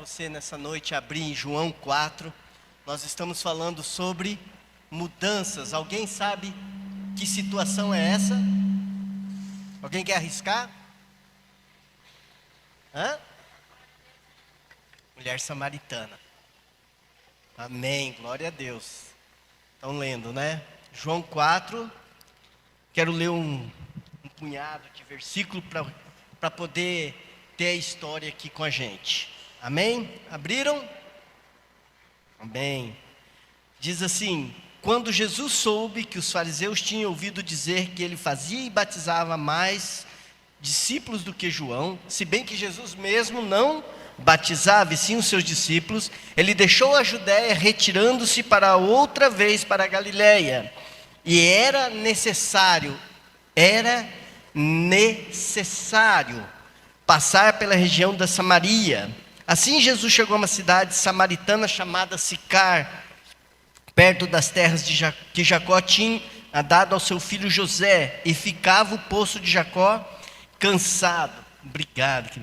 você nessa noite abrir em João 4. Nós estamos falando sobre mudanças. Alguém sabe que situação é essa? Alguém quer arriscar? Mulher samaritana. Amém, glória a Deus. Estão lendo, né? João 4. Quero ler um punhado de versículo para poder ter a história aqui com a gente. Amém? Abriram? Amém. Diz assim: quando Jesus soube que os fariseus tinham ouvido dizer que ele fazia e batizava mais discípulos do que João, se bem que Jesus mesmo não batizava e sim os seus discípulos, ele deixou a Judéia, retirando-se para outra vez para a Galiléia. E era necessário passar pela região da Samaria. Assim Jesus chegou a uma cidade samaritana chamada Sicar, perto das terras que Jacó tinha dado ao seu filho José, e ficava o poço de Jacó cansado. Obrigado.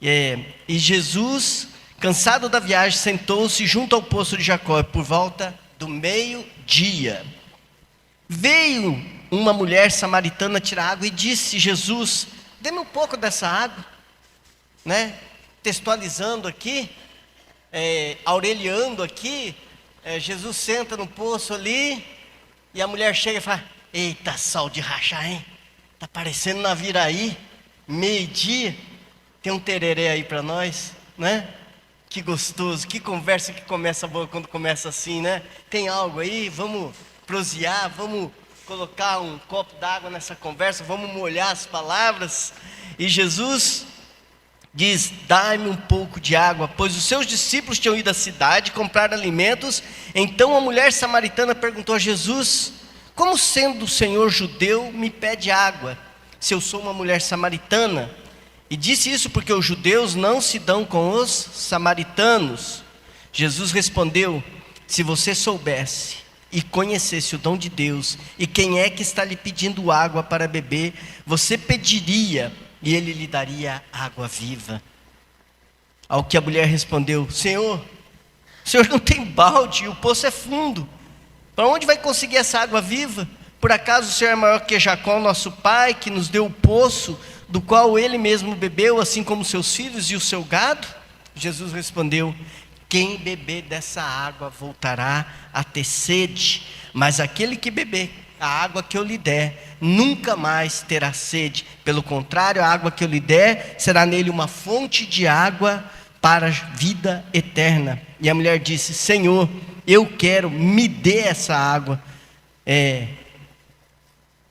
E Jesus, cansado da viagem, sentou-se junto ao poço de Jacó, por volta do meio-dia. Veio uma mulher samaritana tirar água e disse: Jesus, dê-me um pouco dessa água, né? Textualizando aqui, aureliando aqui, Jesus senta no poço ali, e a mulher chega e fala: eita, sol de rachar, hein? Tá parecendo Naviraí, meio-dia, tem um tereré aí para nós, né? Que gostoso, que conversa que começa boa quando começa assim, né? Tem algo aí, vamos prosear, vamos colocar um copo d'água nessa conversa, vamos molhar as palavras. E Jesus diz: dai-me um pouco de água, pois os seus discípulos tinham ido à cidade comprar alimentos. Então a mulher samaritana perguntou a Jesus: como sendo o Senhor judeu me pede água, se eu sou uma mulher samaritana? E disse isso porque os judeus não se dão com os samaritanos. Jesus respondeu: se você soubesse e conhecesse o dom de Deus, e quem é que está lhe pedindo água para beber, você pediria, e ele lhe daria água viva. Ao que a mulher respondeu: Senhor, o Senhor não tem balde, e o poço é fundo. Para onde vai conseguir essa água viva? Por acaso o Senhor é maior que Jacó, nosso pai, que nos deu o poço, do qual ele mesmo bebeu, assim como seus filhos e o seu gado? Jesus respondeu: quem beber dessa água voltará a ter sede, mas aquele que beber a água que eu lhe der, nunca mais terá sede. Pelo contrário, a água que eu lhe der será nele uma fonte de água para a vida eterna. E a mulher disse: Senhor, eu quero, me dê essa água,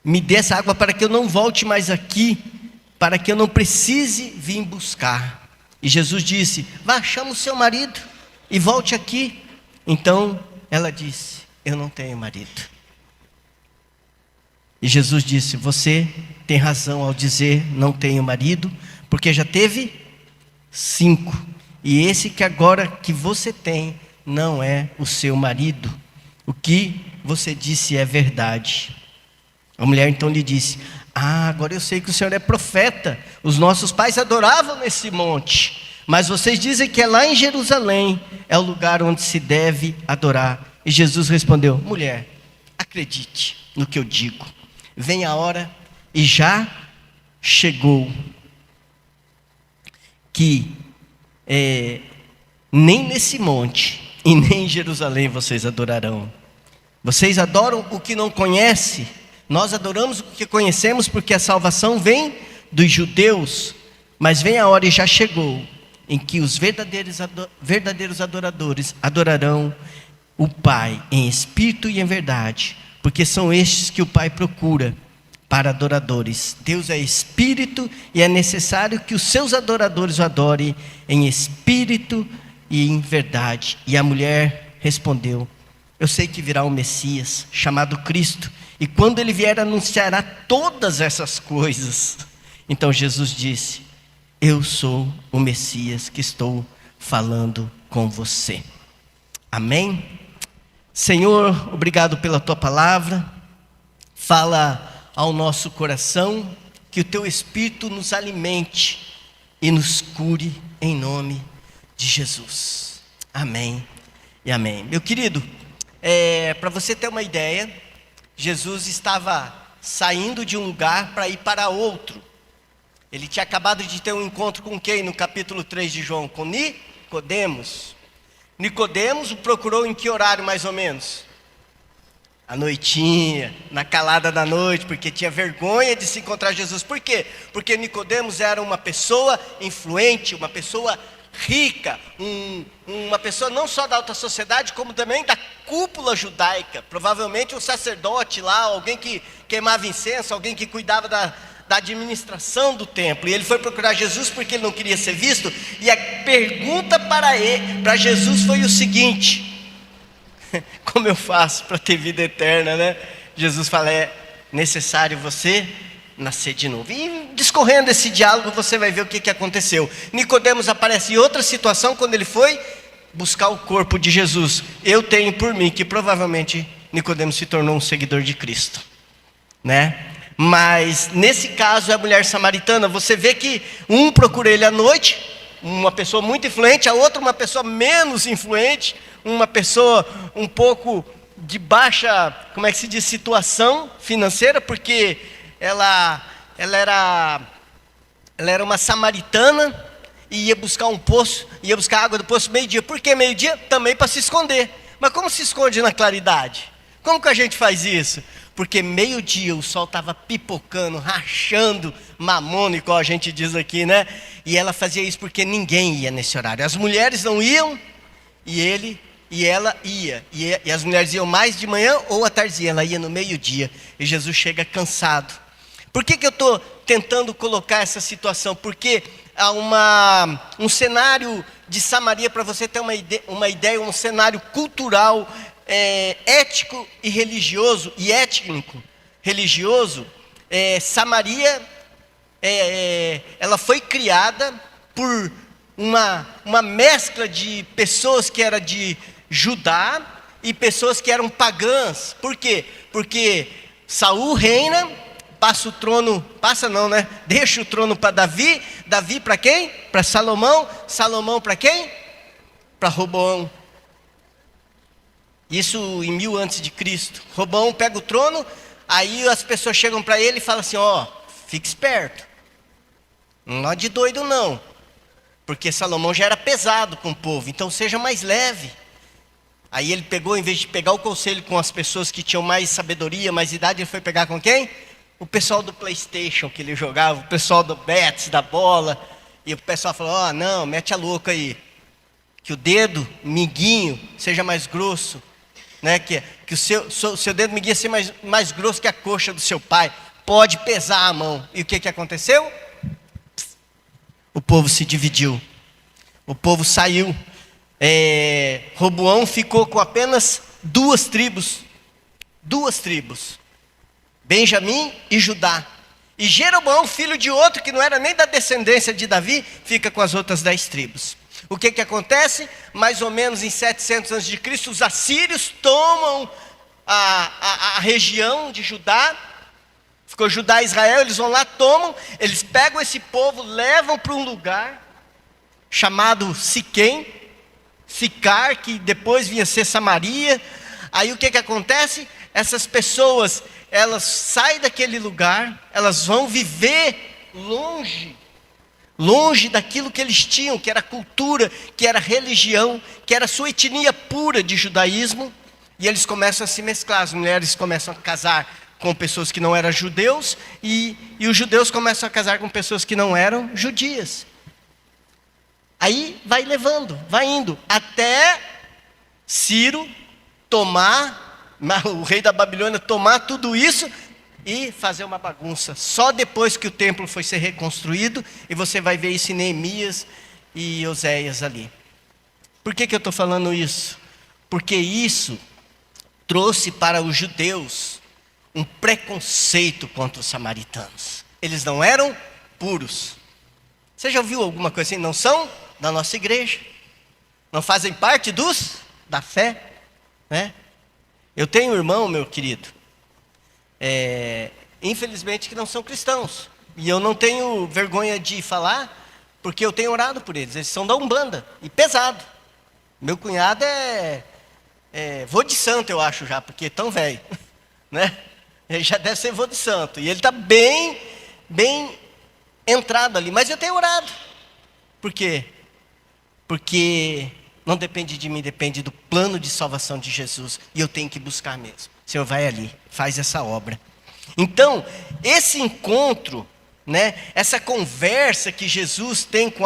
me dê essa água para que eu não volte mais aqui, para que eu não precise vir buscar. E Jesus disse: vá, chama o seu marido e volte aqui. Então ela disse: eu não tenho marido. E Jesus disse: você tem razão ao dizer não tenho marido, porque já teve 5, e esse que agora que você tem não é o seu marido. O que você disse é verdade. A mulher então lhe disse: agora eu sei que o Senhor é profeta. Os nossos pais adoravam nesse monte, mas vocês dizem que é lá em Jerusalém, é o lugar onde se deve adorar. E Jesus respondeu: mulher, acredite no que eu digo, vem a hora, e já chegou, que nem nesse monte e nem em Jerusalém vocês adorarão. Vocês adoram o que não conhecem, nós adoramos o que conhecemos, porque a salvação vem dos judeus. Mas vem a hora, e já chegou, em que os verdadeiros adoradores adorarão o Pai em espírito e em verdade, porque são estes que o Pai procura para adoradores. Deus é espírito, e é necessário que os seus adoradores o adorem em espírito e em verdade. E a mulher respondeu: eu sei que virá um Messias, chamado Cristo, e quando ele vier anunciará todas essas coisas. Então Jesus disse: eu sou o Messias que estou falando com você. Amém? Senhor, obrigado pela tua palavra. Fala ao nosso coração, que o teu Espírito nos alimente e nos cure em nome de Jesus. Amém e amém. Meu querido, para você ter uma ideia, Jesus estava saindo de um lugar para ir para outro. Ele tinha acabado de ter um encontro com quem no capítulo 3 de João? Com Nicodemos. Nicodemos o procurou em que horário mais ou menos? À noitinha, na calada da noite, porque tinha vergonha de se encontrar Jesus. Por quê? Porque Nicodemos era uma pessoa influente, uma pessoa rica, uma pessoa não só da alta sociedade, como também da cúpula judaica. Provavelmente um sacerdote lá, alguém que queimava incenso, alguém que cuidava da administração do templo. E ele foi procurar Jesus porque ele não queria ser visto. E a pergunta para Jesus foi o seguinte: como eu faço para ter vida eterna, né? Jesus fala: é necessário você nascer de novo. E discorrendo esse diálogo, você vai ver o que aconteceu. Nicodemos aparece em outra situação quando ele foi buscar o corpo de Jesus. Eu tenho por mim que provavelmente Nicodemos se tornou um seguidor de Cristo, né? Mas nesse caso é a mulher samaritana. Você vê que um procura ele à noite, uma pessoa muito influente, a outra uma pessoa menos influente, uma pessoa um pouco de baixa, como é que se diz, situação financeira, porque ela era uma samaritana e ia buscar um poço, ia buscar água do poço meio-dia. Por que meio-dia? Também para se esconder. Mas como se esconde na claridade? Como que a gente faz isso? Porque meio-dia o sol estava pipocando, rachando mamona, igual a gente diz aqui, né? E ela fazia isso porque ninguém ia nesse horário. As mulheres não iam e ela ia. E as mulheres iam mais de manhã ou à tarde, ela ia no meio-dia. E Jesus chega cansado. Por que eu estou tentando colocar essa situação? Porque há um cenário de Samaria, para você ter uma ideia, um cenário cultural, ético e religioso, e étnico, religioso. Samaria, ela foi criada por uma mescla de pessoas que eram de Judá e pessoas que eram pagãs. Por quê? Porque Saul reina, deixa o trono para Davi. Davi para quem? Para Salomão. Salomão para quem? Para Roboão. Isso em 1000 antes de Cristo. Roboão pega o trono, aí as pessoas chegam para ele e falam assim: fique esperto, não é de doido não, porque Salomão já era pesado com o povo, então seja mais leve. Aí ele pegou, em vez de pegar o conselho com as pessoas que tinham mais sabedoria, mais idade, ele foi pegar com quem? O pessoal do PlayStation que ele jogava, o pessoal do Bets, da bola. E o pessoal falou: não, mete a louca aí, que o dedo miguinho seja mais grosso, né? Que o seu dedo miguinho seja mais grosso que a coxa do seu pai, pode pesar a mão. E o que aconteceu? O povo se dividiu, o povo saiu. Roboão ficou com apenas duas tribos, Benjamim e Judá. E Jeroboão, filho de outro que não era nem da descendência de Davi, fica com as outras 10 tribos. O que acontece? Mais ou menos em 700 a.C., os assírios tomam a região de Judá. Ficou Judá e Israel, eles vão lá, tomam, eles pegam esse povo, levam para um lugar chamado Siquém, Sicar, que depois vinha ser Samaria. Aí o que acontece? Essas pessoas, elas saem daquele lugar, elas vão viver longe daquilo que eles tinham, que era cultura, que era religião, que era sua etnia pura de judaísmo, e eles começam a se mesclar. As mulheres começam a casar com pessoas que não eram judeus, e os judeus começam a casar com pessoas que não eram judias. Aí vai levando, vai indo, até Ciro tomar, o rei da Babilônia tomar tudo isso e fazer uma bagunça. Só depois que o templo foi ser reconstruído, e você vai ver isso em Neemias e Oséias ali. Por que eu estou falando isso? Porque isso trouxe para os judeus um preconceito contra os samaritanos. Eles não eram puros. Você já ouviu alguma coisa assim? Não são da nossa igreja, não fazem parte da fé, né? Eu tenho um irmão, meu querido, infelizmente que não são cristãos, e eu não tenho vergonha de falar, Porque eu tenho orado por eles. Eles são da Umbanda. E pesado. Meu cunhado é vô de santo, eu acho já, porque é tão velho. Né? Ele já deve ser vô de santo. E ele está bem entrado ali. Mas eu tenho orado. Por quê? Porque não depende de mim, depende do plano de salvação de Jesus. E eu tenho que buscar mesmo. O Senhor vai ali, faz essa obra. Então, esse encontro, né, essa conversa que Jesus tem com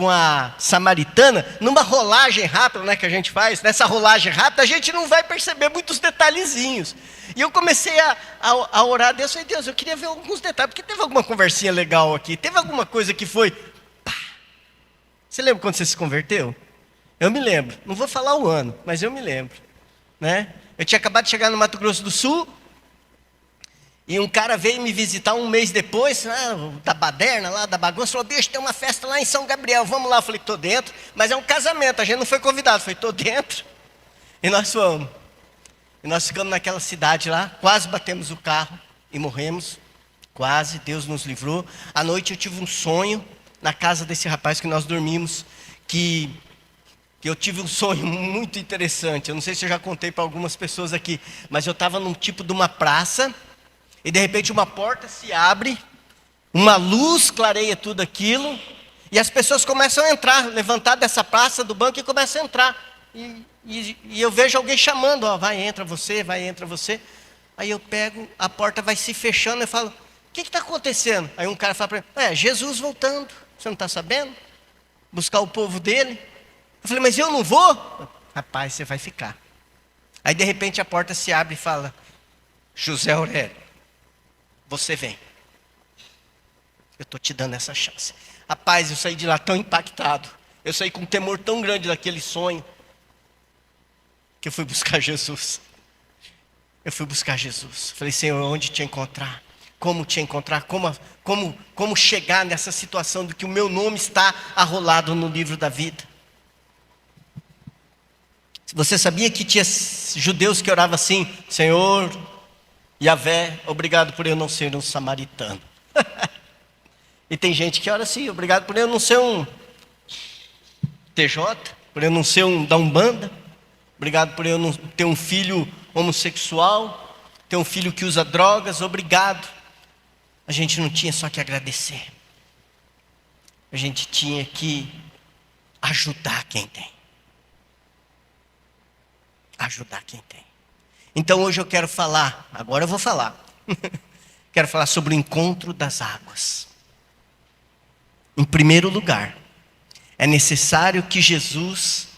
a samaritana, numa rolagem rápida, né, que a gente faz, nessa rolagem rápida, a gente não vai perceber muitos detalhezinhos. E eu comecei a orar a Deus, falei, Deus, eu queria ver alguns detalhes, porque teve alguma conversinha legal aqui, teve alguma coisa que foi... Pá. Você lembra quando você se converteu? Eu me lembro, não vou falar o ano, mas eu me lembro. Né? Eu tinha acabado de chegar no Mato Grosso do Sul, e um cara veio me visitar um mês depois, da baderna lá, da bagunça, falou, bicho, tem uma festa lá em São Gabriel, vamos lá. Eu falei, tô dentro, mas é um casamento, a gente não foi convidado. Eu falei, tô dentro, e nós fomos. E nós ficamos naquela cidade lá, quase batemos o carro e morremos, quase, Deus nos livrou. À noite eu tive um sonho, na casa desse rapaz que nós dormimos, que eu tive um sonho muito interessante. Eu não sei se eu já contei para algumas pessoas aqui, mas eu estava num tipo de uma praça, e de repente uma porta se abre, uma luz clareia tudo aquilo, e as pessoas começam a entrar, levantar dessa praça do banco e começam a entrar. E eu vejo alguém chamando, ó, vai, entra você. Aí eu pego, a porta vai se fechando, eu falo, o que está acontecendo? Aí um cara fala para mim, Jesus voltando, você não está sabendo? Buscar o povo dele. Eu falei, mas eu não vou? Rapaz, você vai ficar. Aí de repente a porta se abre e fala, José Aurélio, você vem. Eu estou te dando essa chance. Rapaz, eu saí de lá tão impactado. Eu saí com um temor tão grande daquele sonho. Que eu fui buscar Jesus. Eu fui buscar Jesus. Falei, Senhor, onde te encontrar? Como te encontrar? Como chegar nessa situação de que o meu nome está arrolado no livro da vida? Você sabia que tinha judeus que oravam assim, Senhor, Yahvé, obrigado por eu não ser um samaritano. E tem gente que ora assim, obrigado por eu não ser um TJ, por eu não ser um da Umbanda, obrigado por eu não ter um filho homossexual, ter um filho que usa drogas, obrigado. A gente não tinha só que agradecer. A gente tinha que ajudar quem tem. Ajudar quem tem. Então hoje eu quero falar, agora eu vou falar. Quero falar sobre o encontro das águas. Em primeiro lugar, é necessário que Jesus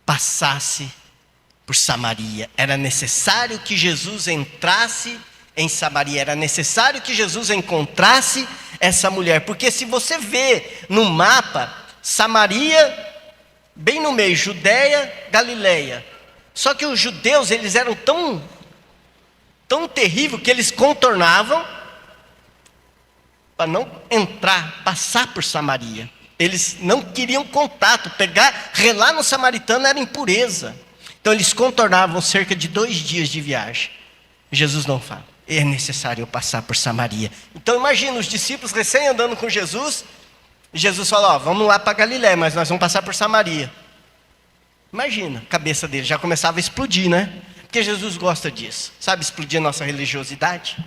passasse por Samaria. Era necessário que Jesus entrasse em Samaria. Era necessário que Jesus encontrasse essa mulher. Porque se você vê no mapa, Samaria, bem no meio, Judeia, Galileia. Só que os judeus, eles eram tão terríveis que eles contornavam para não entrar, passar por Samaria. Eles não queriam contato, relar no samaritano era impureza. Então eles contornavam cerca de 2 dias de viagem. Jesus não fala, é necessário eu passar por Samaria. Então imagina os discípulos recém andando com Jesus, e Jesus fala, ó, vamos lá para Galiléia, mas nós vamos passar por Samaria. Imagina, a cabeça dele já começava a explodir, né? Porque Jesus gosta disso. Sabe explodir a nossa religiosidade?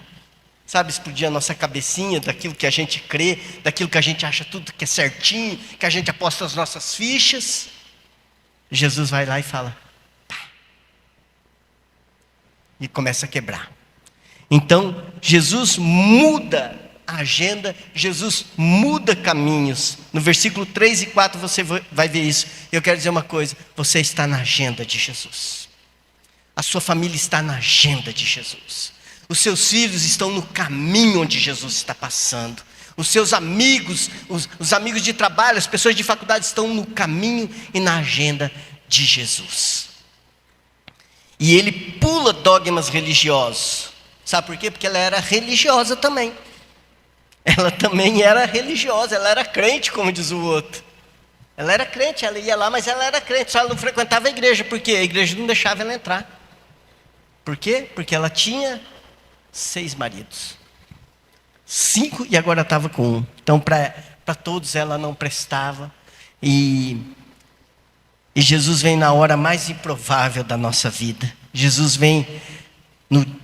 Sabe explodir a nossa cabecinha daquilo que a gente crê, daquilo que a gente acha tudo que é certinho, que a gente aposta as nossas fichas. Jesus vai lá e fala, pá. E começa a quebrar. Então, Jesus muda a agenda, Jesus muda caminhos. No versículo 3 e 4 você vai ver isso. Eu quero dizer uma coisa, você está na agenda de Jesus. A sua família está na agenda de Jesus. Os seus filhos estão no caminho onde Jesus está passando. Os seus amigos, os amigos de trabalho, as pessoas de faculdade estão no caminho e na agenda de Jesus. E ele pula dogmas religiosos. Sabe por quê? Porque ela era religiosa também. Ela também era religiosa, ela era crente, como diz o outro. Ela era crente, ela ia lá, mas ela era crente, só ela não frequentava a igreja. Por quê? A igreja não deixava ela entrar. Por quê? Porque ela tinha 6 maridos. 5 e agora estava com 1. Então, para para todos ela não prestava. E Jesus vem na hora mais improvável da nossa vida. Jesus vem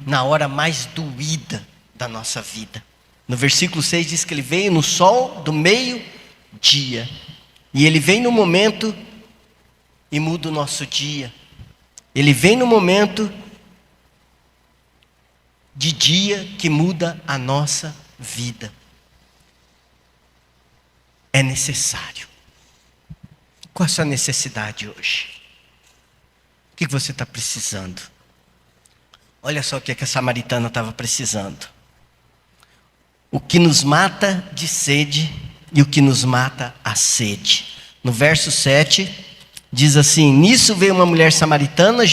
na hora mais doída da nossa vida. No versículo 6 diz que ele veio no sol do meio-dia. E ele vem no momento e muda o nosso dia. Ele vem no momento de dia que muda a nossa vida. É necessário. Qual a sua necessidade hoje? O que você está precisando? Olha só o que a samaritana estava precisando. O que nos mata de sede e o que nos mata a sede. No verso 7, diz assim: nisso veio uma mulher samaritana,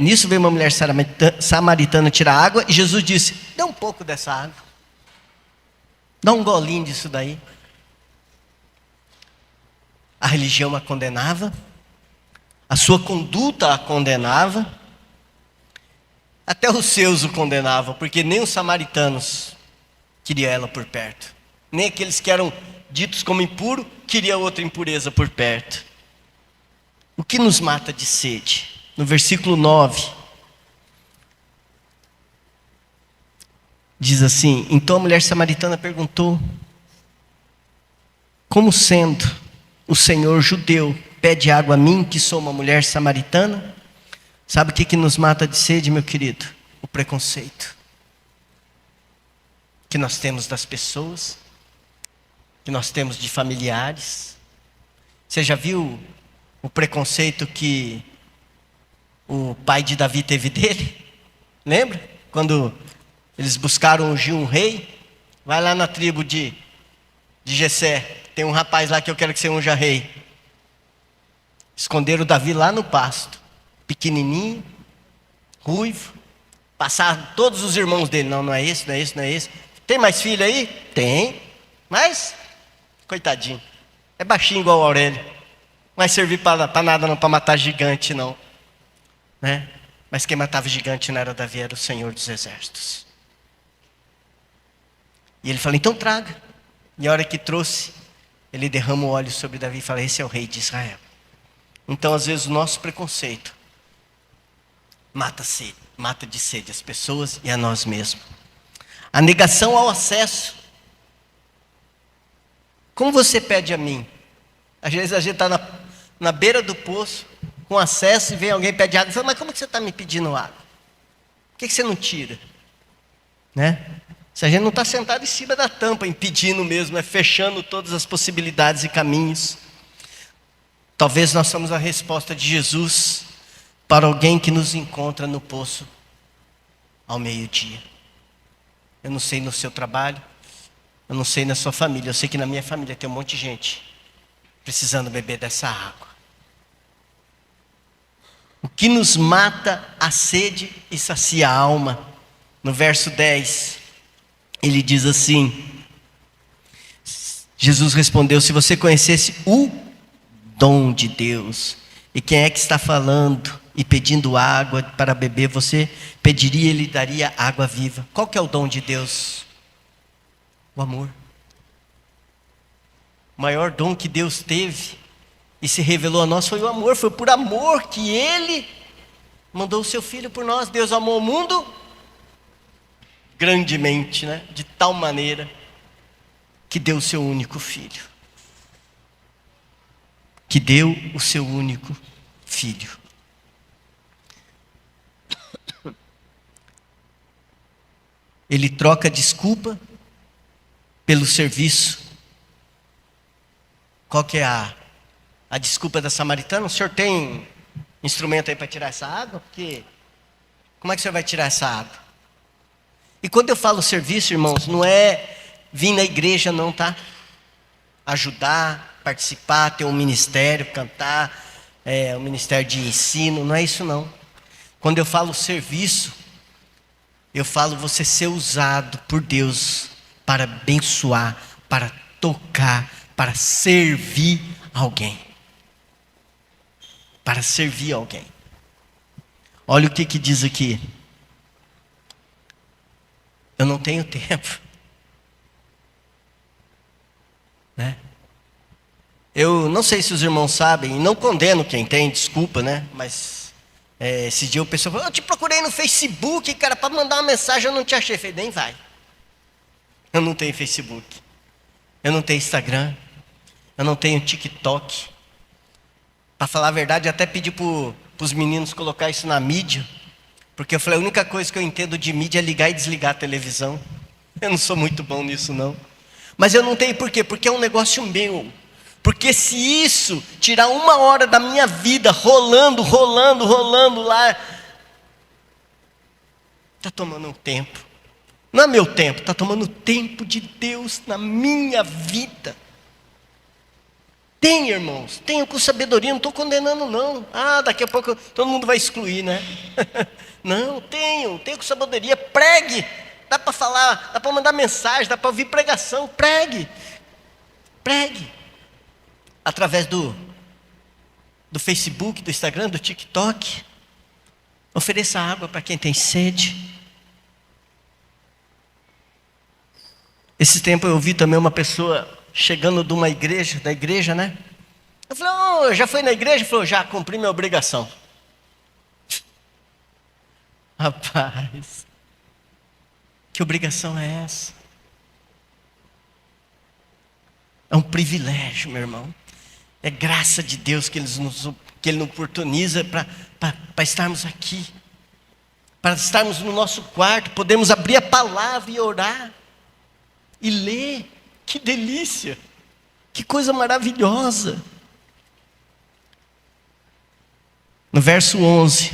nisso veio uma mulher samaritana tirar água, e Jesus disse: dá um pouco dessa água. Dá um golinho disso daí. A religião a condenava, a sua conduta a condenava, até os seus o condenavam, porque nem os samaritanos queriam ela por perto, nem aqueles que eram ditos como impuros queriam outra impureza por perto. O que nos mata de sede? No versículo 9, diz assim: então a mulher samaritana perguntou: como sendo o Senhor judeu pede água a mim, que sou uma mulher samaritana? Sabe o que nos mata de sede, meu querido? O preconceito que nós temos das pessoas, que nós temos de familiares. Você já viu o preconceito que o pai de Davi teve dele? Lembra? Quando eles buscaram ungir um rei, vai lá na tribo de Jessé, tem um rapaz lá que eu quero que você unja rei. Esconderam Davi lá no pasto, pequenininho, ruivo, passaram todos os irmãos dele: não é esse, não é esse, não é esse. Tem mais filho aí? Tem, mas coitadinho, é baixinho igual o Aurélio, não vai servir para nada não, para matar gigante não, né? Mas quem matava gigante não era Davi, era o Senhor dos Exércitos. E ele falou: então traga. E a hora que trouxe, ele derrama o óleo sobre Davi e fala: esse é o rei de Israel. Então às vezes o nosso preconceito mata de sede as pessoas e a nós mesmos. A negação ao acesso. Como você pede a mim? Às vezes a gente está na beira do poço, com acesso, e vem alguém e pede água. E fala: mas como que você está me pedindo água? Por que você não tira? Né? Se a gente não está sentado em cima da tampa, impedindo mesmo, fechando todas as possibilidades e caminhos. Talvez nós somos a resposta de Jesus para alguém que nos encontra no poço ao meio-dia. Eu não sei no seu trabalho, eu não sei na sua família, eu sei que na minha família tem um monte de gente precisando beber dessa água. O que nos mata a sede e sacia a alma? No verso 10, ele diz assim: Jesus respondeu: se você conhecesse o dom de Deus, e quem é que está falando e pedindo água para beber, você pediria e ele daria água viva. Qual que é o dom de Deus? O amor. O maior dom que Deus teve e se revelou a nós foi o amor. Foi por amor que Ele mandou o seu Filho por nós. Deus amou o mundo grandemente, né? De tal maneira que deu o seu único Filho. Que deu o seu único Filho. Ele troca desculpa pelo serviço. Qual que é a desculpa da samaritana? O senhor tem instrumento aí para tirar essa água? Porque como é que o senhor vai tirar essa água? E quando eu falo serviço, irmãos, não é vir na igreja não, tá? Ajudar, participar, ter um ministério, cantar, um ministério de ensino, não é isso não. Quando eu falo serviço, eu falo você ser usado por Deus para abençoar, para tocar, para servir alguém. Para servir alguém. Olha o que diz aqui. Eu não tenho tempo. né? Eu não sei se os irmãos sabem, e não condeno quem tem, desculpa, né? Mas esse dia o pessoal falou, eu te procurei no Facebook, cara, para mandar uma mensagem, eu não te achei. Eu falei, nem vai. Eu não tenho Facebook. Eu não tenho Instagram. Eu não tenho TikTok. Para falar a verdade, até pedi para os meninos colocar isso na mídia. Porque eu falei, a única coisa que eu entendo de mídia é ligar e desligar a televisão. Eu não sou muito bom nisso, não. Mas eu não tenho por quê? Porque é um negócio meu. Porque se isso tirar 1 hora da minha vida rolando lá, está tomando um tempo. Não é meu tempo, está tomando o tempo de Deus na minha vida. Tenha, irmãos, tenha com sabedoria, não estou condenando não. Daqui a pouco todo mundo vai excluir, né? Não, tenha com sabedoria, pregue. Dá para falar, dá para mandar mensagem, dá para ouvir pregação, pregue. Através do Facebook, do Instagram, do TikTok. Ofereça água para quem tem sede. Esse tempo eu ouvi também uma pessoa chegando de uma igreja, da igreja, né? Eu falei, já foi na igreja? Ele falou, já cumpri minha obrigação. Rapaz, que obrigação é essa? É um privilégio, meu irmão. É graça de Deus que Ele nos oportuniza para estarmos aqui. Para estarmos no nosso quarto, podemos abrir a palavra e orar. E ler. Que delícia. Que coisa maravilhosa. No verso 11.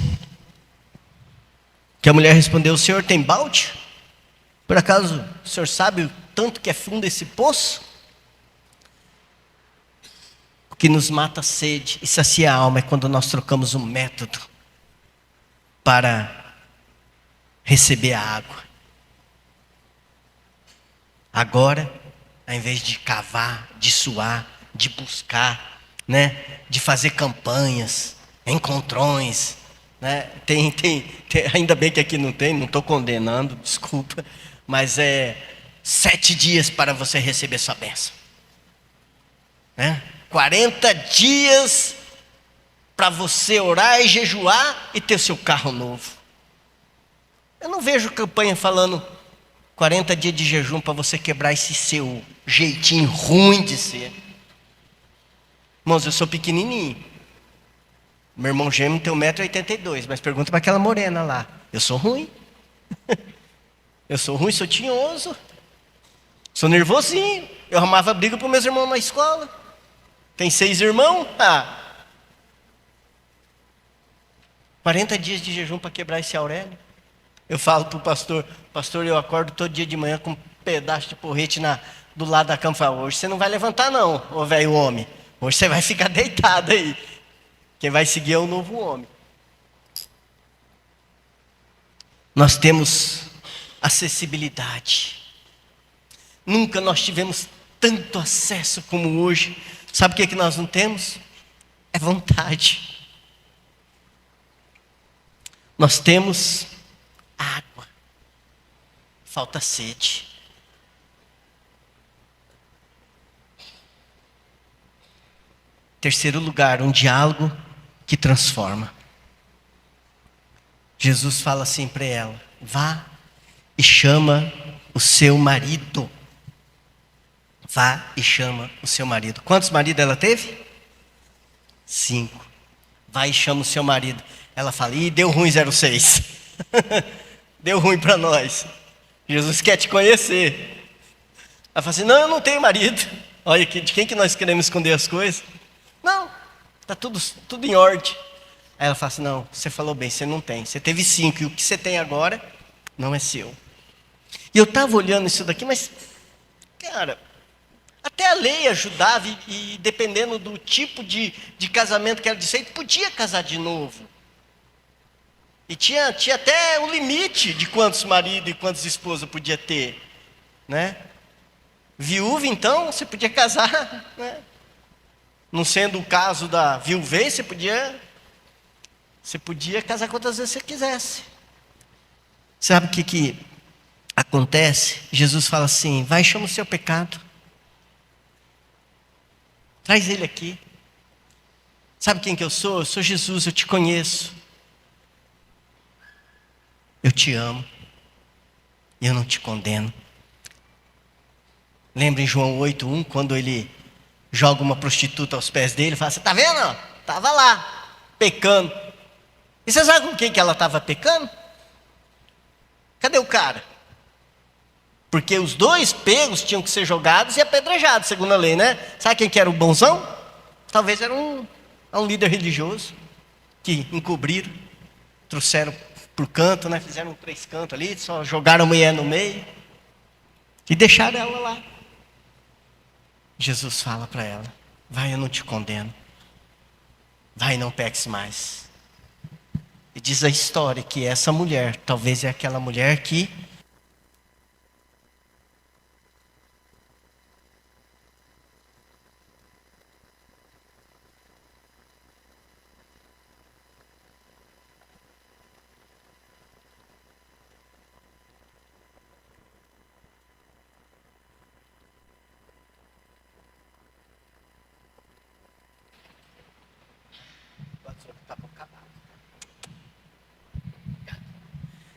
Que a mulher respondeu, o senhor tem balde? Por acaso o senhor sabe o tanto que é fundo esse poço? O que nos mata a sede e sacia a alma é quando nós trocamos um método para receber a água. Agora, ao invés de cavar, de suar, de buscar, né, de fazer campanhas, encontrões, né, tem, ainda bem que aqui não tem, não estou condenando, desculpa, mas 7 dias para você receber sua bênção, né? 40 dias para você orar e jejuar e ter o seu carro novo. Eu não vejo campanha falando 40 dias de jejum para você quebrar esse seu jeitinho ruim de ser. Irmãos, eu sou pequenininho. Meu irmão gêmeo tem 1,82 m, mas pergunta para aquela morena lá. Eu sou ruim. Eu sou ruim, sou tinhoso. Sou nervosinho. Eu arrumava briga para os meus irmãos na escola. Tem 6 irmãos? 40 dias de jejum para quebrar esse Aurélio. Eu falo para o pastor, eu acordo todo dia de manhã com um pedaço de porrete do lado da cama. Falo, hoje você não vai levantar não, ô velho homem. Hoje você vai ficar deitado aí. Quem vai seguir é o novo homem. Nós temos acessibilidade. Nunca nós tivemos tanto acesso como hoje. Sabe o que nós não temos? É vontade. Nós temos água. Falta sede. Terceiro lugar, um diálogo que transforma. Jesus fala assim para ela, vá e chama o seu marido. Vá e chama o seu marido. Quantos maridos ela teve? 5. Vai e chama o seu marido. Ela fala, deu ruim 06. Deu ruim para nós. Jesus quer te conhecer. Ela fala assim, não, eu não tenho marido. Olha, de quem que nós queremos esconder as coisas? Não, está tudo em ordem. Aí ela fala assim, não, você falou bem, você não tem. Você teve 5 e o que você tem agora não é seu. E eu estava olhando isso daqui, mas, cara, até a lei ajudava e dependendo do tipo de casamento que era desfeito, podia casar de novo. E tinha até um limite de quantos maridos e quantas esposas podia ter, né? Viúva, então, você podia casar, né? Não sendo o caso da viuvez, você podia casar quantas vezes você quisesse. Sabe o que acontece? Jesus fala assim, vai e chama o seu pecado. Traz ele aqui. Sabe quem que eu sou? Eu sou Jesus, eu te conheço. Eu te amo. E eu não te condeno. Lembra em João 8:1, quando ele joga uma prostituta aos pés dele, fala, você está vendo? Estava lá, pecando. E você sabe com quem que ela estava pecando? Cadê o cara? Porque os dois pegos tinham que ser jogados e apedrejados, segundo a lei, né? Sabe quem que era o bonzão? Talvez era um líder religioso, que encobriram, trouxeram para o canto, né? Fizeram 3 cantos ali, só jogaram a mulher no meio e deixaram ela lá. Jesus fala para ela, vai, eu não te condeno. Vai, não peques mais. E diz a história que essa mulher, talvez é aquela mulher que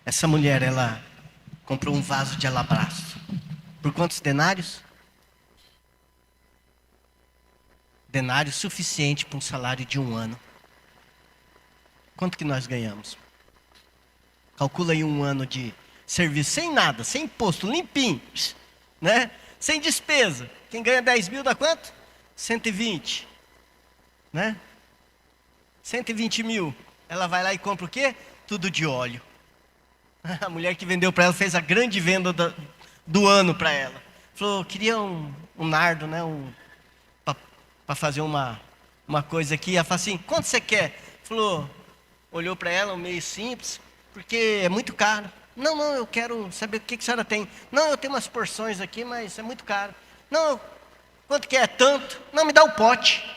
essa mulher, ela comprou um vaso de alabastro. Por quantos denários? Denário suficiente para um salário de 1 ano. Quanto que nós ganhamos? Calcula aí 1 ano de serviço, sem nada, sem imposto, limpinho, né? Sem despesa. Quem ganha 10 mil dá quanto? 120, né? 120 mil. Ela vai lá e compra o quê? Tudo de óleo. A mulher que vendeu para ela fez a grande venda do ano para ela. Falou, queria um nardo, né? Para fazer uma coisa aqui. Ela falou assim, quanto você quer? Falou, olhou para ela, um meio simples, porque é muito caro. Não, eu quero saber o que a senhora tem. Não, eu tenho umas porções aqui, mas é muito caro. Não, quanto que é? Tanto. Não, me dá o pote.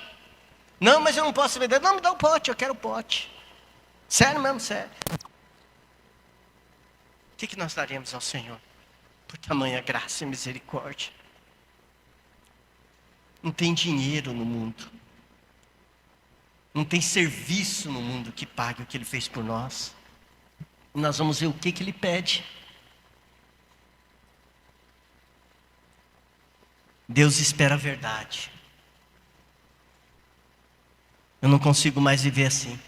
Não, mas eu não posso vender. Não, me dá o pote, eu quero o pote. Sério mesmo, sério. O que nós daremos ao Senhor? Por tamanha graça e misericórdia. Não tem dinheiro no mundo. Não tem serviço no mundo que pague o que Ele fez por nós. E nós vamos ver o que Ele pede. Deus espera a verdade. Eu não consigo mais viver assim.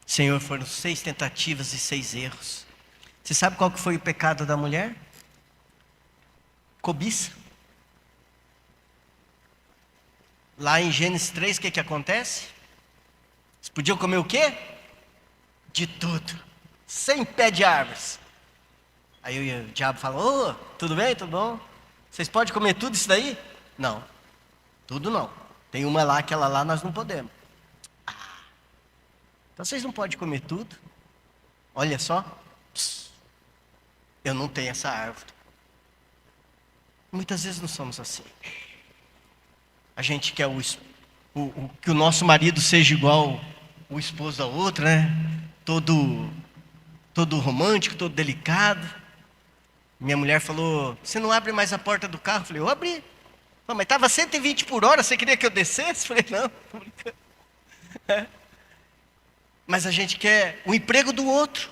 Senhor, foram 6 tentativas e 6 erros. Você sabe qual que foi o pecado da mulher? Cobiça. Lá em Gênesis 3, o que acontece? Eles podiam comer o quê? De tudo. 100 pés de árvores. Aí o diabo fala, ô, tudo bem, tudo bom? Vocês podem comer tudo isso daí? Não, tudo não. Tem uma lá, aquela lá nós não podemos. Então vocês não podem comer tudo. Olha só. Eu não tenho essa árvore. Muitas vezes não somos assim. A gente quer que o nosso marido seja igual o esposo da outra, né? Todo romântico, todo delicado. Minha mulher falou, você não abre mais a porta do carro? Eu falei, eu abri. Mas estava 120 por hora, você queria que eu descesse? Eu falei, não, estou brincando. Mas a gente quer o emprego do outro.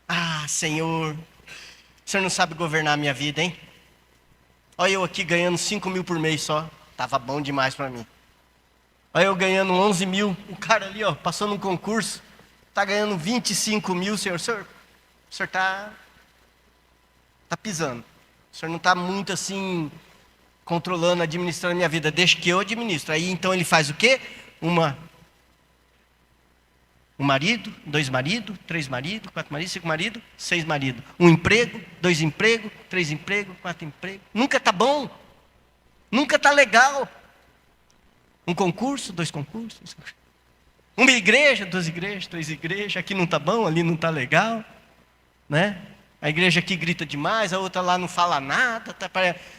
Ah, Senhor, o Senhor não sabe governar a minha vida, hein? Olha eu aqui ganhando 5 mil por mês só. Estava bom demais para mim. Olha eu ganhando 11 mil. O cara ali, ó, passou num concurso. Está ganhando 25 mil, Senhor. O senhor está pisando. O Senhor não está muito assim, controlando, administrando a minha vida. Deixa que eu administro. Aí então ele faz o quê? Um marido, 2 maridos, 3 maridos, 4 maridos, 5 maridos, 6 maridos. 1 emprego, 2 empregos, 3 empregos, 4 empregos. Nunca está bom. Nunca está legal. 1 concurso, 2 concursos. 1 igreja, 2 igrejas, 3 igrejas. Aqui não está bom, ali não está legal. Né? A igreja aqui grita demais, a outra lá não fala nada.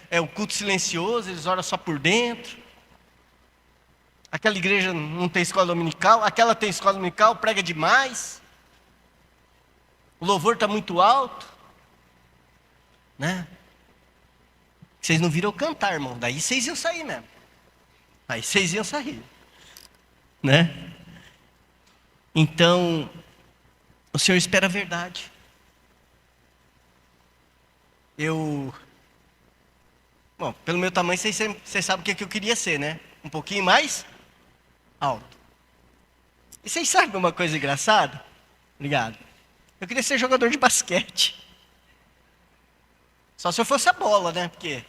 É o culto silencioso, eles oram só por dentro. Aquela igreja não tem escola dominical, aquela tem escola dominical, prega demais. O louvor está muito alto, né? Vocês não viram eu cantar, irmão. Daí vocês iam sair mesmo. Aí vocês iam sair. Né? Então, o Senhor espera a verdade. Bom, pelo meu tamanho, vocês sabem o que eu queria ser, né? Um pouquinho mais alto. E vocês sabem uma coisa engraçada? Obrigado. Eu queria ser jogador de basquete. Só se eu fosse a bola, né? Porque,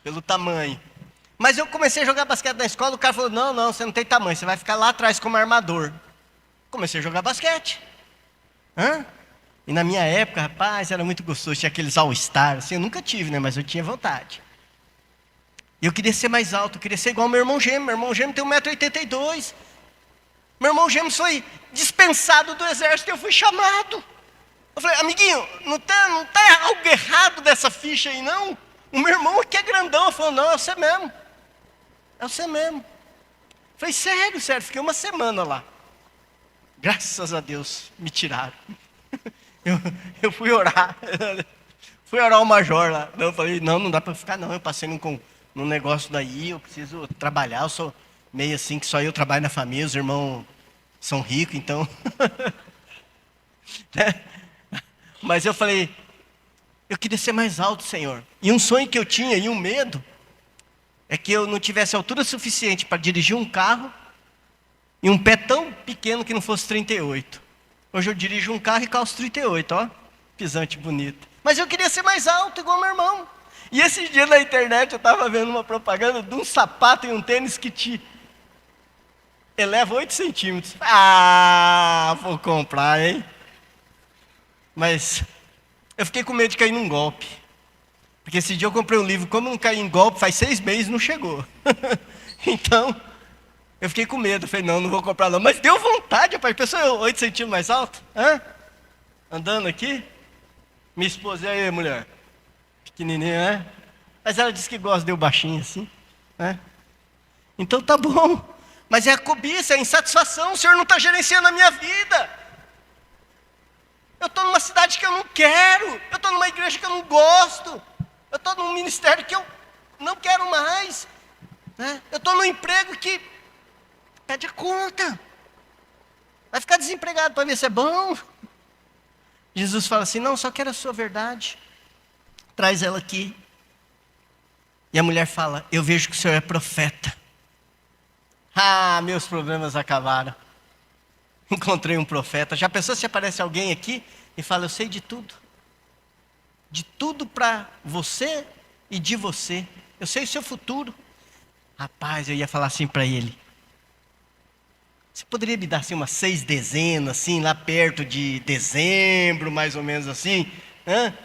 pelo tamanho. Mas eu comecei a jogar basquete na escola, o cara falou, não, você não tem tamanho, você vai ficar lá atrás como armador. Comecei a jogar basquete. E na minha época, rapaz, era muito gostoso, tinha aqueles all-star, assim, eu nunca tive, né? Mas eu tinha vontade. Eu queria ser mais alto, eu queria ser igual ao meu irmão gêmeo tem 1,82 m. Meu irmão gêmeo foi dispensado do exército e eu fui chamado. Eu falei, amiguinho, não tá algo errado dessa ficha aí, não? O meu irmão aqui é grandão. Ele falou, não, é você mesmo. É você mesmo. Eu falei, sério, fiquei uma semana lá. Graças a Deus, me tiraram. Eu fui orar. Fui orar o major lá. Eu falei, não dá para ficar não. Eu passei num negócio daí, eu preciso trabalhar. Eu sou meio assim, que só eu trabalho na família, os irmãos são ricos, então... Mas eu falei, eu queria ser mais alto, Senhor. E um sonho que eu tinha, e um medo, é que eu não tivesse altura suficiente para dirigir um carro e um pé tão pequeno que não fosse 38. Hoje eu dirijo um carro e calço 38, ó. Pisante bonito. Mas eu queria ser mais alto, igual meu irmão. E esses dias na internet eu estava vendo uma propaganda de um sapato e um tênis que te eleva 8 centímetros. Vou comprar, hein? Mas eu fiquei com medo de cair num golpe. Porque esse dia eu comprei um livro, como não caí em golpe, faz 6 meses não chegou. Então, eu fiquei com medo. Falei, não vou comprar não. Mas deu vontade, rapaz. Pessoa 8 centímetros mais alto. Andando aqui. Minha esposa, e aí, mulher? Pequenininha, né? Mas ela disse que gosta de eu baixinho assim. Então tá bom. Mas é a cobiça, é a insatisfação. O Senhor não está gerenciando a minha vida. Eu estou numa cidade que eu não quero. Eu estou numa igreja que eu não gosto. Eu estou num ministério que eu não quero mais. Eu estou num emprego que pede a conta. Vai ficar desempregado para ver se é bom. Jesus fala assim, não, só quero a sua verdade. Traz ela aqui. E a mulher fala, eu vejo que o senhor é profeta. Meus problemas acabaram. Encontrei um profeta. Já pensou se aparece alguém aqui e fala, eu sei de tudo. De tudo para você e de você. Eu sei o seu futuro. Rapaz, eu ia falar assim para ele. Você poderia me dar assim umas 6 dezenas, assim, lá perto de dezembro, mais ou menos assim?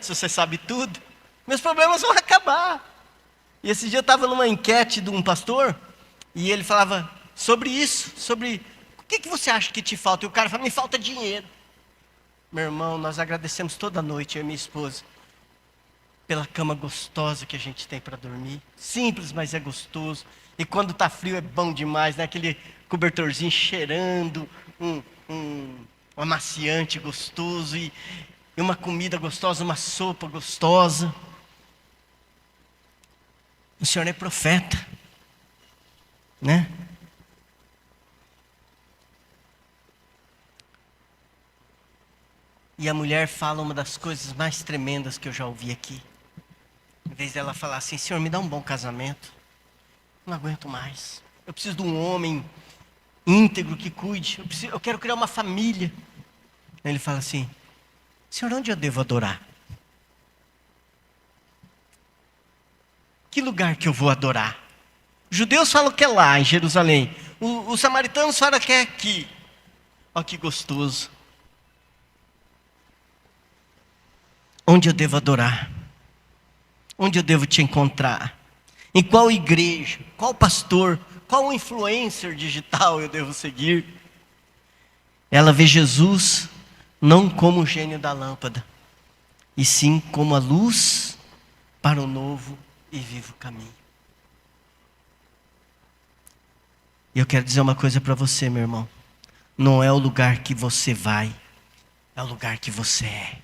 Se você sabe tudo. Meus problemas vão acabar. E esse dia eu estava numa enquete de um pastor, e ele falava sobre isso, sobre o que você acha que te falta? E o cara fala, me falta dinheiro. Meu irmão, nós agradecemos toda noite, eu e minha esposa, pela cama gostosa que a gente tem para dormir. Simples, mas é gostoso. E quando está frio é bom demais, né? Aquele cobertorzinho cheirando, um amaciante gostoso, e uma comida gostosa, uma sopa gostosa. O Senhor é profeta, né? E a mulher fala uma das coisas mais tremendas que eu já ouvi aqui. Em vez dela falar assim, Senhor, me dá um bom casamento. Não aguento mais. Eu preciso de um homem íntegro que cuide. Eu quero criar uma família. Ele fala assim, Senhor, onde eu devo adorar? Que lugar que eu vou adorar? Os judeus falam que é lá, em Jerusalém. Os samaritanos falam que é aqui. Olha que gostoso. Onde eu devo adorar? Onde eu devo te encontrar? Em qual igreja? Qual pastor? Qual influencer digital eu devo seguir? Ela vê Jesus não como o gênio da lâmpada, e sim como a luz para o novo e vivo caminho. E eu quero dizer uma coisa para você, meu irmão. Não é o lugar que você vai, é o lugar que você é.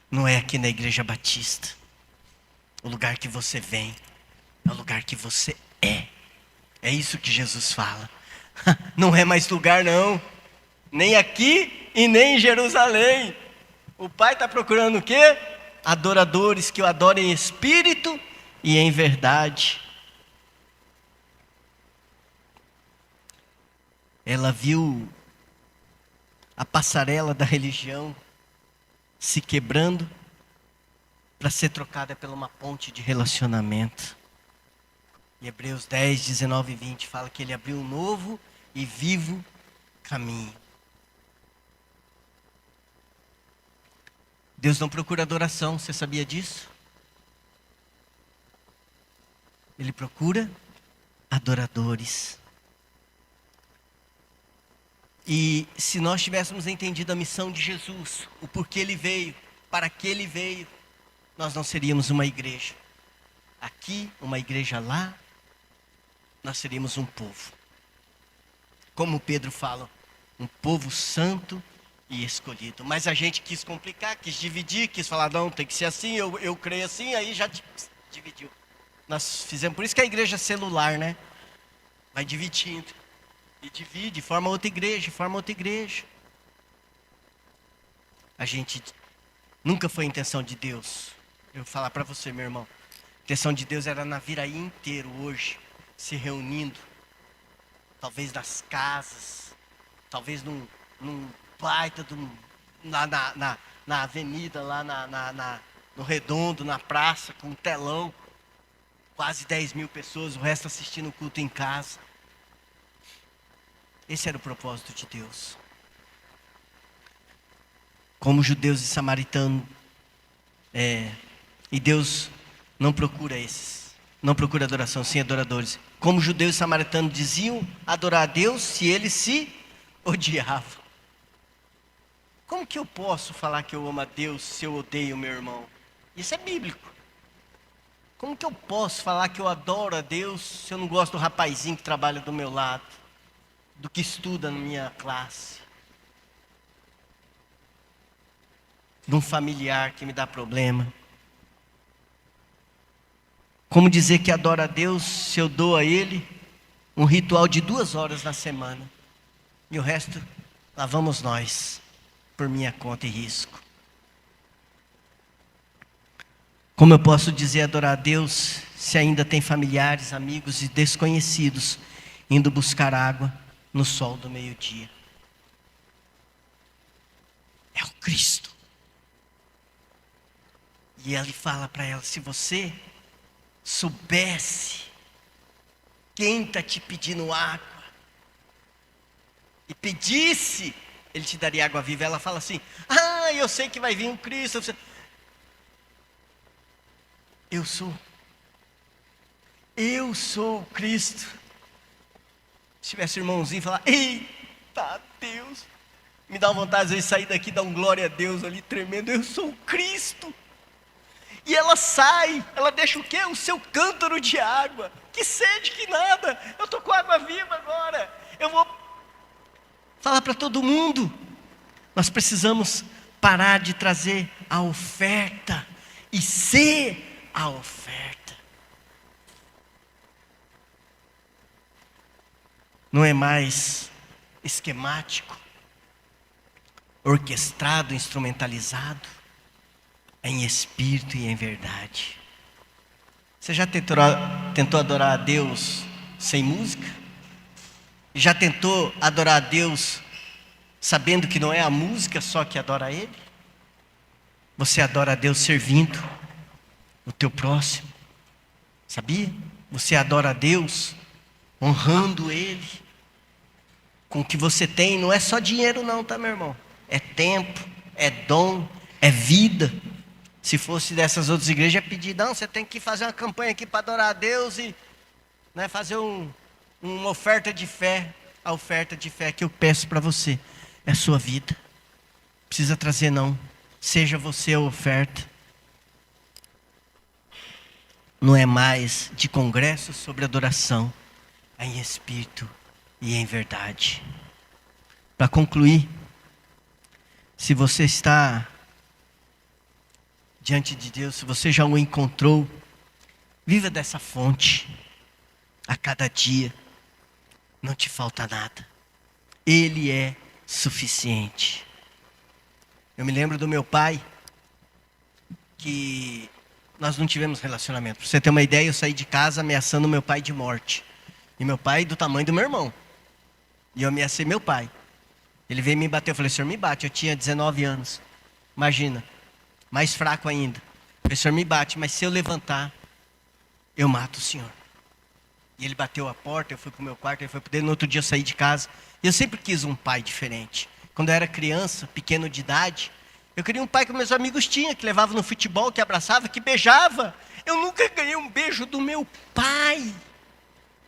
Não é aqui na Igreja Batista. O lugar que você vem é o lugar que você é. É isso que Jesus fala. Não é mais lugar não. Nem aqui e nem em Jerusalém. O Pai está procurando o quê? Adoradores que o adorem em espírito e em verdade. Ela viu a passarela da religião se quebrando para ser trocada por uma ponte de relacionamento. E Hebreus 10, 19 e 20 fala que ele abriu um novo e vivo caminho. Deus não procura adoração, você sabia disso? Ele procura adoradores. E se nós tivéssemos entendido a missão de Jesus, o porquê ele veio, para que ele veio, nós não seríamos uma igreja. Aqui, uma igreja lá, nós seríamos um povo. Como Pedro fala, um povo santo e escolhido. Mas a gente quis complicar, quis dividir, quis falar, não, tem que ser assim, eu creio assim, aí já dividiu. Nós fizemos, por isso que a igreja é celular, né? Vai dividindo. E divide, forma outra igreja, forma outra igreja. A gente, nunca foi a intenção de Deus. Eu vou falar para você, meu irmão. A intenção de Deus era na Viraí inteiro hoje, se reunindo. Talvez nas casas, talvez num baita, na avenida, lá no Redondo, na praça, com um telão. Quase 10 mil pessoas, o resto assistindo o culto em casa. Esse era o propósito de Deus. Como judeus e samaritanos, e Deus não procura esses, não procura adoração, sim adoradores. Como judeus e samaritanos diziam adorar a Deus se eles se odiavam. Como que eu posso falar que eu amo a Deus se eu odeio o meu irmão? Isso é bíblico. Como que eu posso falar que eu adoro a Deus se eu não gosto do rapazinho que trabalha do meu lado? Do que estuda na minha classe? De um familiar que me dá problema? Como dizer que adoro a Deus se eu dou a Ele um ritual de 2 horas na semana? E o resto, lá vamos nós, por minha conta e risco. Como eu posso dizer adorar a Deus se ainda tem familiares, amigos e desconhecidos indo buscar água no sol do meio-dia? É o Cristo. E ele fala para ela, se você soubesse quem está te pedindo água, e pedisse, ele te daria água viva. Ela fala assim, eu sei que vai vir um Cristo. Eu sou o Cristo. Se tivesse um irmãozinho e falar, eita Deus, me dá uma vontade de sair daqui, dar um glória a Deus ali tremendo, eu sou o Cristo. E ela sai, ela deixa o quê? O seu cântaro de água. Que sede, que nada, eu estou com água viva agora. Eu vou falar para todo mundo. Nós precisamos parar de trazer a oferta e ser a oferta. Não é mais esquemático, orquestrado, instrumentalizado, é em espírito e em verdade. Você já tentou adorar a Deus sem música? Já tentou adorar a Deus sabendo que não é a música só que adora a Ele? Você adora a Deus servindo o teu próximo, sabia? Você adora a Deus honrando Ele com o que você tem. Não é só dinheiro não, tá, meu irmão? É tempo, é dom, é vida. Se fosse dessas outras igrejas, ia pedir, não, você tem que fazer uma campanha aqui para adorar a Deus e fazer uma oferta de fé. A oferta de fé que eu peço para você é a sua vida. Não precisa trazer não, seja você a oferta. Não é mais de congresso sobre adoração, é em espírito e em verdade. Para concluir, se você está diante de Deus, se você já o encontrou Viva dessa fonte. A cada dia não te falta nada. Ele é suficiente. Eu me lembro do meu pai, que nós não tivemos relacionamento. Para você ter uma ideia, eu saí de casa ameaçando meu pai de morte. E meu pai do tamanho do meu irmão. E eu ameacei meu pai. Ele veio me bater, eu falei, senhor, me bate. Eu tinha 19 anos. Imagina, mais fraco ainda. Eu falei, senhor, me bate, mas se eu levantar, eu mato o senhor. E ele bateu a porta, eu fui para o meu quarto, ele foi para dentro. No outro dia eu saí de casa. E eu sempre quis um pai diferente. Quando eu era criança, pequeno de idade, eu queria um pai que meus amigos tinham, que levava no futebol, que abraçava, que beijava. Eu nunca ganhei um beijo do meu pai.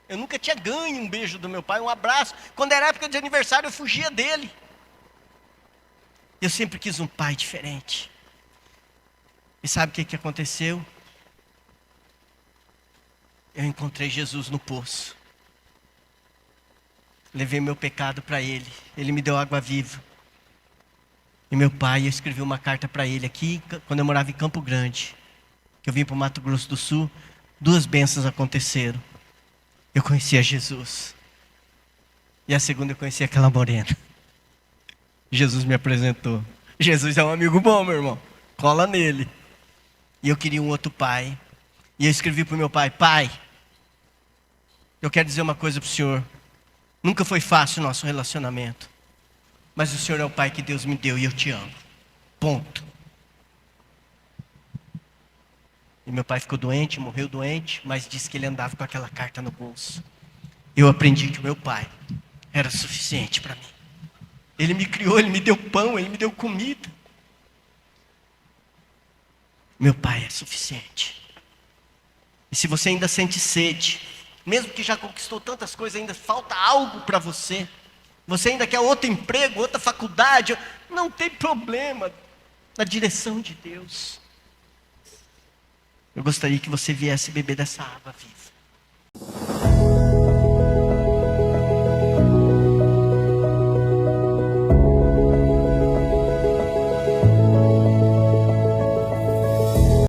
Eu nunca tinha ganho um beijo do meu pai, um abraço. Quando era época de aniversário, eu fugia dele. Eu sempre quis um pai diferente. E sabe o que aconteceu? Eu encontrei Jesus no poço. Levei meu pecado para Ele. Ele me deu água viva. E meu pai, eu escrevi uma carta para ele aqui, quando eu morava em Campo Grande. Que eu vim para o Mato Grosso do Sul. 2 bênçãos aconteceram. Eu conhecia Jesus. E a segunda eu conheci aquela morena. Jesus me apresentou. Jesus é um amigo bom, meu irmão. Cola nele. E eu queria um outro pai. E eu escrevi para o meu pai, pai, eu quero dizer uma coisa para o senhor. Nunca foi fácil o nosso relacionamento. Mas o senhor é o pai que Deus me deu e eu te amo. Ponto. E meu pai ficou doente, morreu doente, mas disse que ele andava com aquela carta no bolso. Eu aprendi que o meu pai era suficiente para mim. Ele me criou, ele me deu pão, ele me deu comida. Meu pai é suficiente. E se você ainda sente sede, mesmo que já conquistou tantas coisas, ainda falta algo para você. Você ainda quer outro emprego, outra faculdade, não tem problema, na direção de Deus. Eu gostaria que você viesse beber dessa água viva.